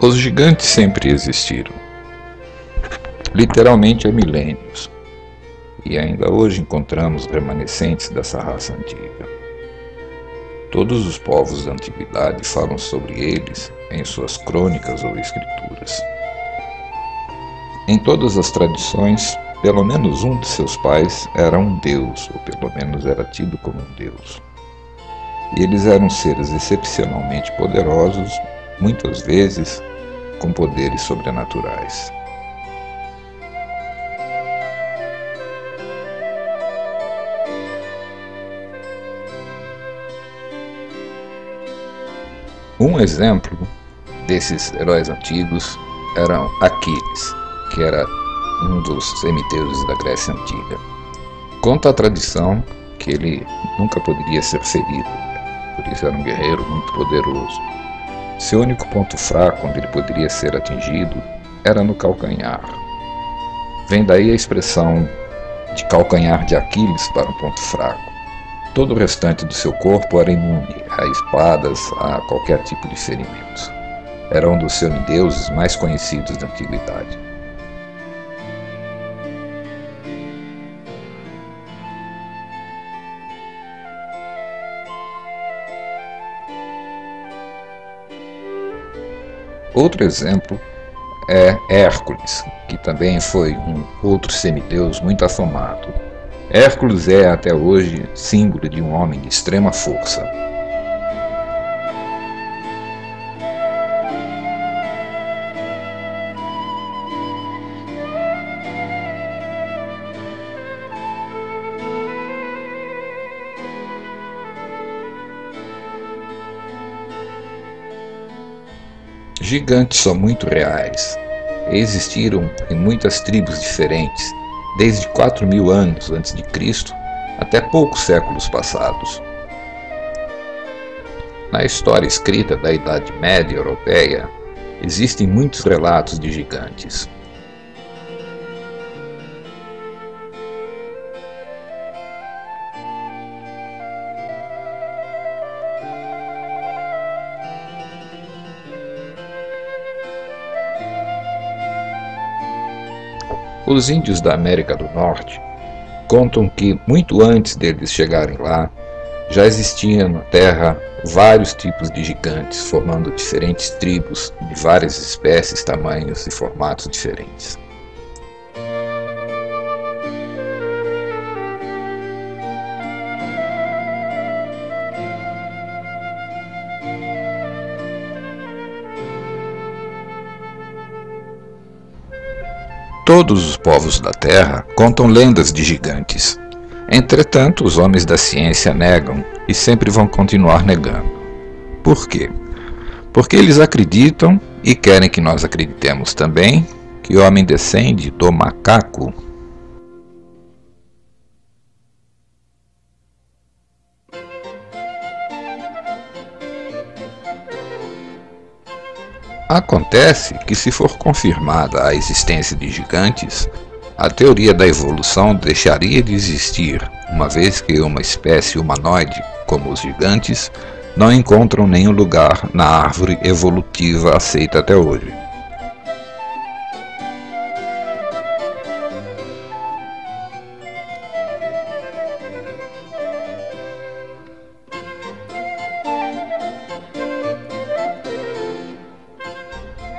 Os gigantes sempre existiram, literalmente há milênios, e ainda hoje encontramos remanescentes dessa raça antiga. Todos os povos da antiguidade falam sobre eles em suas crônicas ou escrituras. Em todas as tradições, pelo menos um de seus pais era um deus, ou pelo menos era tido como um deus. E eles eram seres excepcionalmente poderosos, muitas vezes com poderes sobrenaturais. Um exemplo desses heróis antigos era Aquiles, que era um dos semideuses da Grécia Antiga. Conta a tradição que ele nunca poderia ser ferido, por isso era um guerreiro muito poderoso. Seu único ponto fraco onde ele poderia ser atingido era no calcanhar. Vem daí a expressão de calcanhar de Aquiles para um ponto fraco. Todo o restante do seu corpo era imune a espadas, a qualquer tipo de ferimentos. Era um dos semideuses mais conhecidos da antiguidade. Outro exemplo é Hércules, que também foi um outro semideus muito afamado. Hércules é até hoje símbolo de um homem de extrema força. Gigantes são muito reais. Existiram em muitas tribos diferentes, desde 4.000 anos antes de Cristo até poucos séculos passados. Na história escrita da Idade Média Europeia, existem muitos relatos de gigantes. Os índios da América do Norte contam que, muito antes deles chegarem lá, já existiam na Terra vários tipos de gigantes, formando diferentes tribos de várias espécies, tamanhos e formatos diferentes. Todos os povos da Terra contam lendas de gigantes. Entretanto, os homens da ciência negam e sempre vão continuar negando. Por quê? Porque eles acreditam e querem que nós acreditemos também que o homem descende do macaco. Acontece que, se for confirmada a existência de gigantes, a teoria da evolução deixaria de existir, uma vez que uma espécie humanoide, como os gigantes, não encontram nenhum lugar na árvore evolutiva aceita até hoje.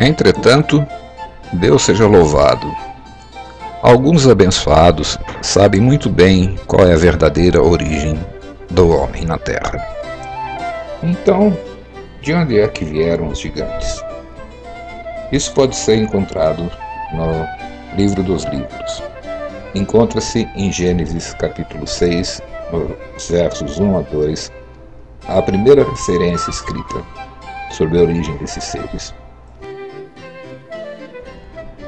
Entretanto, Deus seja louvado. Alguns abençoados sabem muito bem qual é a verdadeira origem do homem na Terra. Então, de onde é que vieram os gigantes? Isso pode ser encontrado no Livro dos Livros. Encontra-se em Gênesis capítulo 6, nos versos 1 a 2, a primeira referência escrita sobre a origem desses seres.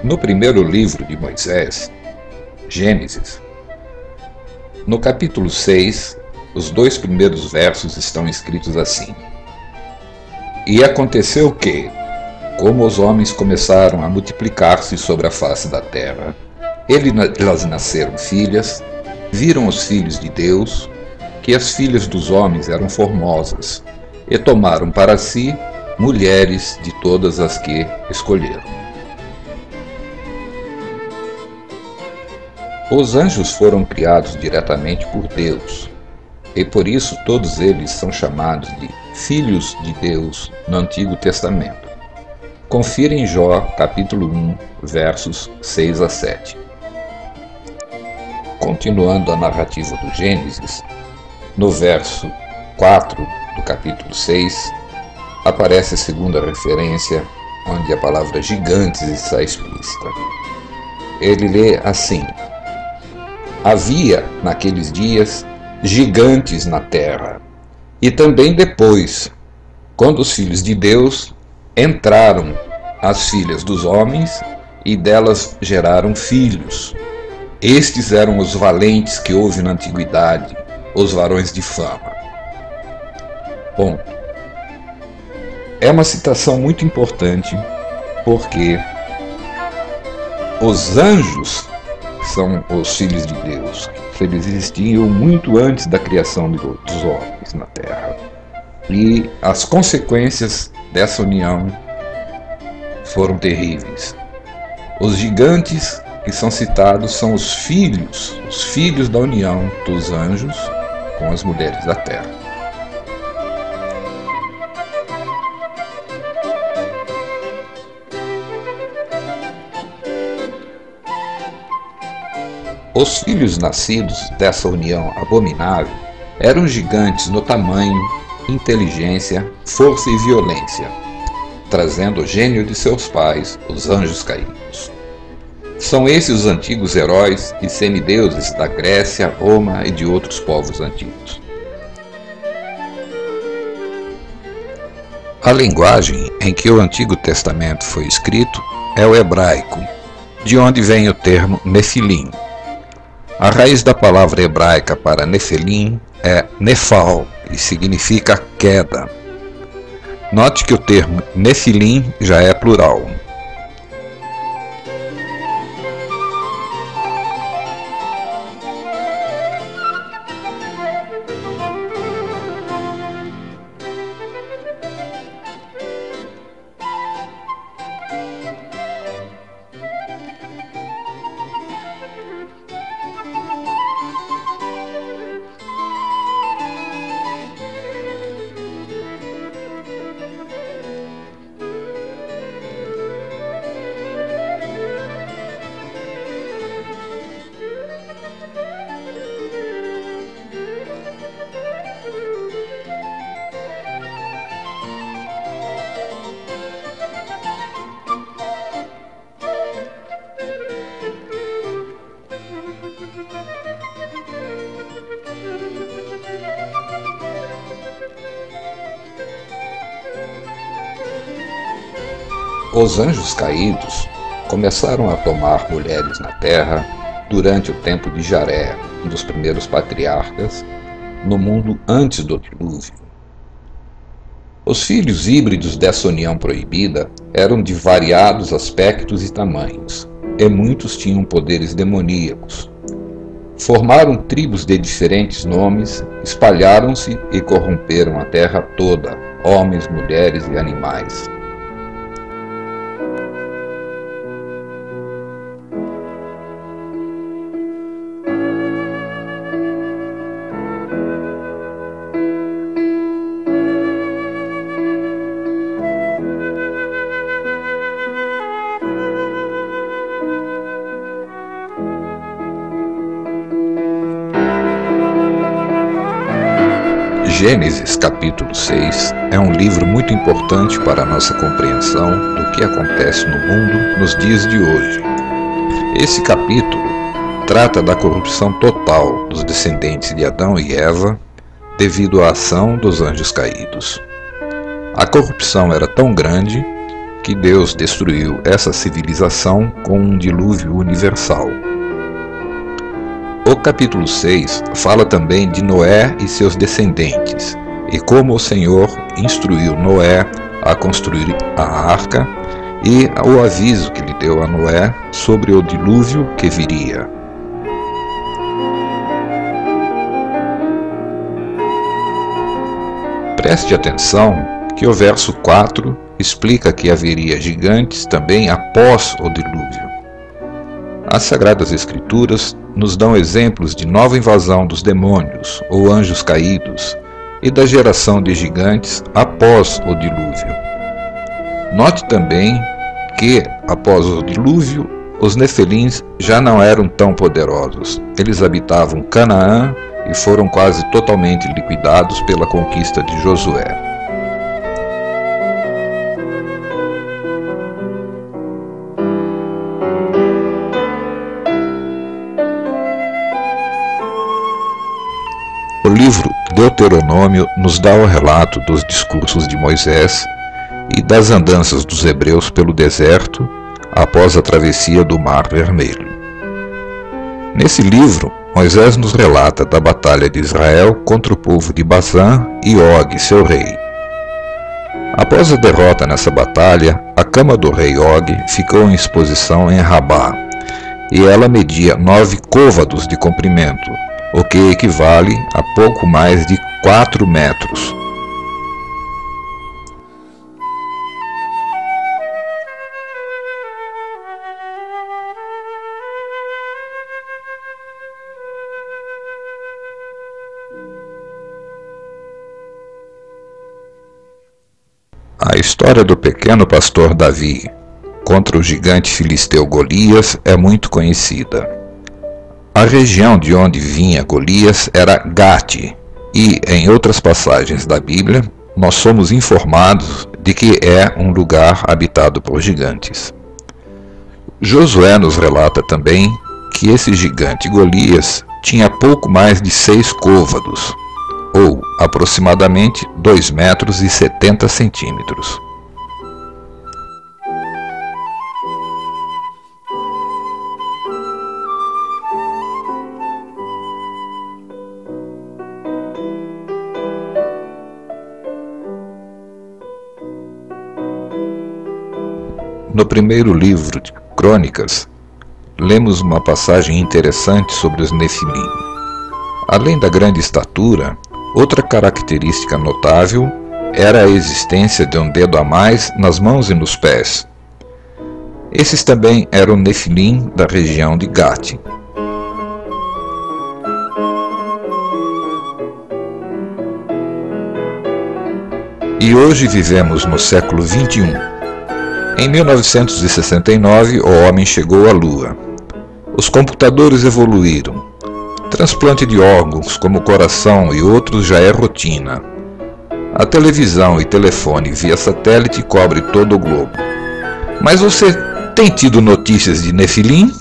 No primeiro livro de Moisés, Gênesis, no capítulo 6, os 2 primeiros versos estão escritos assim: E aconteceu que, como os homens começaram a multiplicar-se sobre a face da terra, elas nasceram filhas, viram os filhos de Deus, que as filhas dos homens eram formosas, e tomaram para si mulheres de todas as que escolheram. Os anjos foram criados diretamente por Deus, e por isso todos eles são chamados de filhos de Deus no Antigo Testamento. Confira em Jó, capítulo 1, versos 6 a 7. Continuando a narrativa do Gênesis, no verso 4 do capítulo 6, aparece a segunda referência, onde a palavra gigantes está explícita. Ele lê assim: havia, naqueles dias, gigantes na terra, e também depois, quando os filhos de Deus entraram as filhas dos homens, e delas geraram filhos. Estes eram os valentes que houve na antiguidade, os varões de fama. Ponto. É uma citação muito importante, porque os anjos são os filhos de Deus. Eles existiam muito antes da criação dos homens na Terra. E as consequências dessa união foram terríveis. Os gigantes que são citados são os filhos da união dos anjos com as mulheres da Terra. Os filhos nascidos dessa união abominável eram gigantes no tamanho, inteligência, força e violência, trazendo o gênio de seus pais, os anjos caídos. São esses os antigos heróis e semideuses da Grécia, Roma e de outros povos antigos. A linguagem em que o Antigo Testamento foi escrito é o hebraico, de onde vem o termo Nefilim. A raiz da palavra hebraica para Nefilim é Nefal e significa queda. Note que o termo Nefilim já é plural. Os anjos caídos começaram a tomar mulheres na terra durante o tempo de Jaré, um dos primeiros patriarcas, no mundo antes do dilúvio. Os filhos híbridos dessa união proibida eram de variados aspectos e tamanhos, e muitos tinham poderes demoníacos. Formaram tribos de diferentes nomes, espalharam-se e corromperam a terra toda, homens, mulheres e animais. Gênesis capítulo 6 é um livro muito importante para a nossa compreensão do que acontece no mundo nos dias de hoje. Esse capítulo trata da corrupção total dos descendentes de Adão e Eva devido à ação dos anjos caídos. A corrupção era tão grande que Deus destruiu essa civilização com um dilúvio universal. O capítulo 6 fala também de Noé e seus descendentes, e como o Senhor instruiu Noé a construir a arca, e o aviso que lhe deu a Noé sobre o dilúvio que viria. Preste atenção que o verso 4 explica que haveria gigantes também após o dilúvio. As Sagradas Escrituras nos dão exemplos de nova invasão dos demônios ou anjos caídos e da geração de gigantes após o dilúvio. Note também que, após o dilúvio, os Nefelins já não eram tão poderosos. Eles habitavam Canaã e foram quase totalmente liquidados pela conquista de Josué. O livro Deuteronômio nos dá o relato dos discursos de Moisés e das andanças dos hebreus pelo deserto após a travessia do Mar Vermelho. Nesse livro, Moisés nos relata da batalha de Israel contra o povo de Bazã e Og, seu rei. Após a derrota nessa batalha, a cama do rei Og ficou em exposição em Rabá, e ela media 9 côvados de comprimento, o que equivale a pouco mais de 4 metros. A história do pequeno pastor Davi contra o gigante filisteu Golias é muito conhecida. A região de onde vinha Golias era Gate, e, em outras passagens da Bíblia, nós somos informados de que é um lugar habitado por gigantes. Josué nos relata também que esse gigante Golias tinha pouco mais de 6 côvados, ou aproximadamente 2 metros e 70 centímetros. No primeiro livro de Crônicas, lemos uma passagem interessante sobre os Nefilim. Além da grande estatura, outra característica notável era a existência de um dedo a mais nas mãos e nos pés. Esses também eram Nefilim da região de Gate. E hoje vivemos no século XXI. Em 1969, o homem chegou à Lua. Os computadores evoluíram. Transplante de órgãos como o coração e outros já é rotina. A televisão e telefone via satélite cobre todo o globo. Mas você tem tido notícias de Nefilim?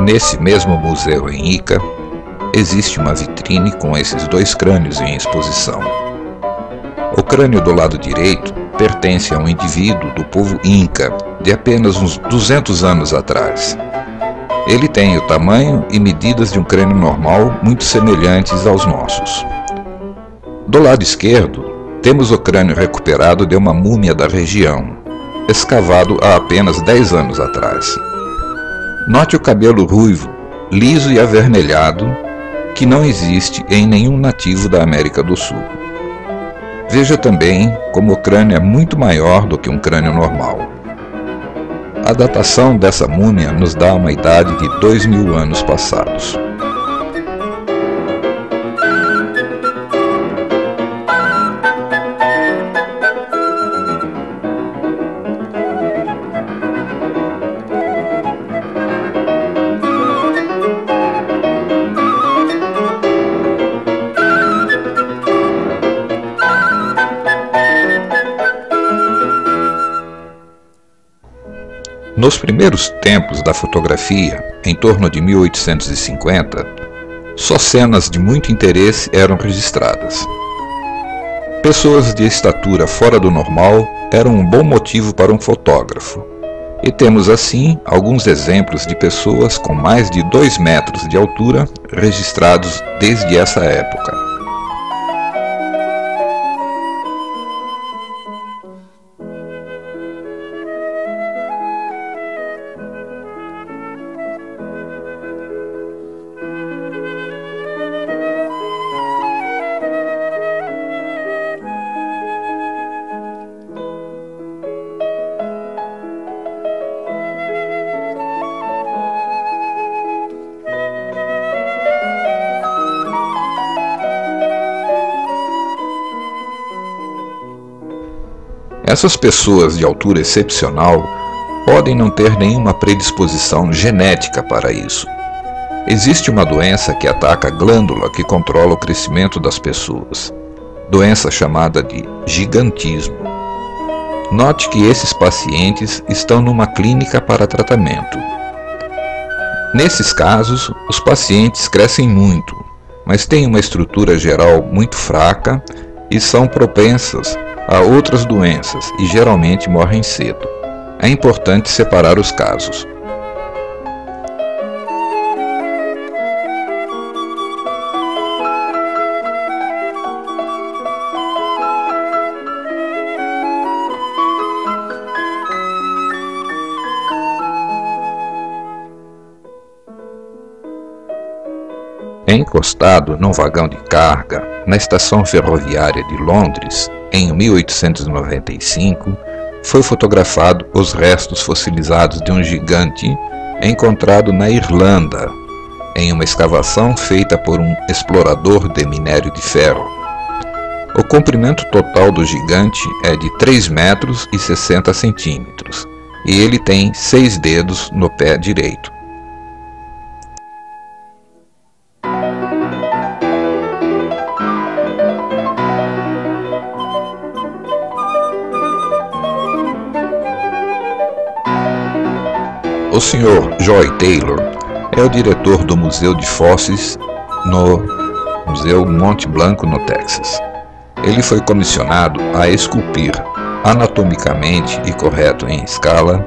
Nesse mesmo museu em Ica, existe uma vitrine com esses dois crânios em exposição. O crânio do lado direito pertence a um indivíduo do povo Inca, de apenas uns 200 anos atrás. Ele tem o tamanho e medidas de um crânio normal muito semelhantes aos nossos. Do lado esquerdo, temos o crânio recuperado de uma múmia da região, escavado há apenas 10 anos atrás. Note o cabelo ruivo, liso e avermelhado, que não existe em nenhum nativo da América do Sul. Veja também como o crânio é muito maior do que um crânio normal. A datação dessa múmia nos dá uma idade de 2000 anos passados. Nos primeiros tempos da fotografia, em torno de 1850, só cenas de muito interesse eram registradas. Pessoas de estatura fora do normal eram um bom motivo para um fotógrafo, e temos assim alguns exemplos de pessoas com mais de 2 metros de altura registrados desde essa época. Essas pessoas de altura excepcional podem não ter nenhuma predisposição genética para isso. Existe uma doença que ataca a glândula que controla o crescimento das pessoas, doença chamada de gigantismo. Note que esses pacientes estão numa clínica para tratamento. Nesses casos, os pacientes crescem muito, mas têm uma estrutura geral muito fraca e são propensas a outras doenças e geralmente morrem cedo. É importante separar os casos. Encostado num vagão de carga na estação ferroviária de Londres, em 1895, foi fotografado os restos fossilizados de um gigante encontrado na Irlanda, em uma escavação feita por um explorador de minério de ferro. O comprimento total do gigante é de 3 metros e 60 centímetros, e ele tem 6 dedos no pé direito. O Sr. Joy Taylor é o diretor do Museu de Fósseis no Museu Monte Blanco, no Texas. Ele foi comissionado a esculpir anatomicamente e correto em escala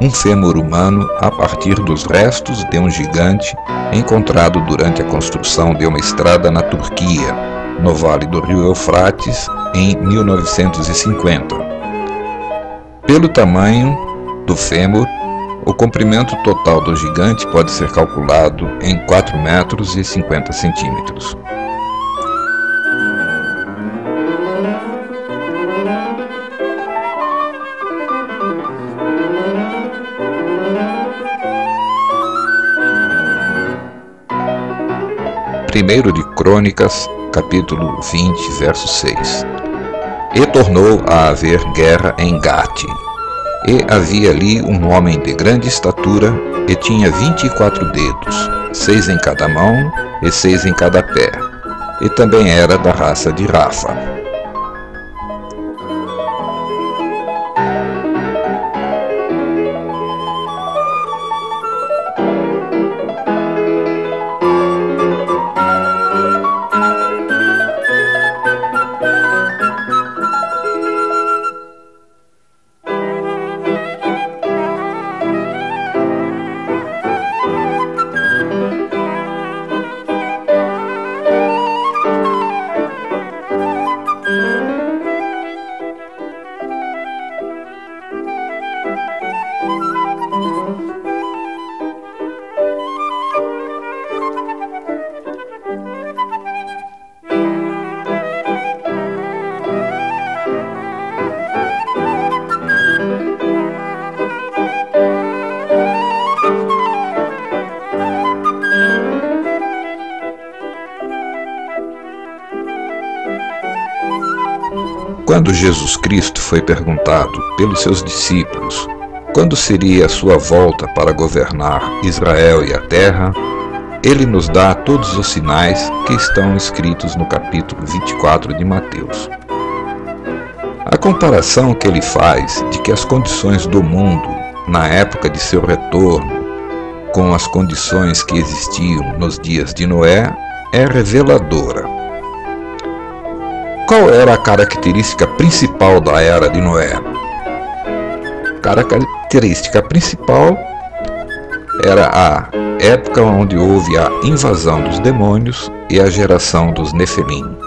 um fêmur humano a partir dos restos de um gigante encontrado durante a construção de uma estrada na Turquia, no Vale do Rio Eufrates, em 1950. Pelo tamanho do fêmur, o comprimento total do gigante pode ser calculado em 4 metros e 50 centímetros. Primeiro de Crônicas, capítulo 20, verso 6. E tornou a haver guerra em Gate. E havia ali um homem de grande estatura, e tinha 24 dedos, 6 em cada mão e 6 em cada pé, e também era da raça de Rafa. Quando Jesus Cristo foi perguntado pelos seus discípulos quando seria a sua volta para governar Israel e a terra, ele nos dá todos os sinais que estão escritos no capítulo 24 de Mateus. A comparação que ele faz de que as condições do mundo na época de seu retorno com as condições que existiam nos dias de Noé é reveladora. Qual era a característica principal da era de Noé? A característica principal era a época onde houve a invasão dos demônios e a geração dos Nefelim.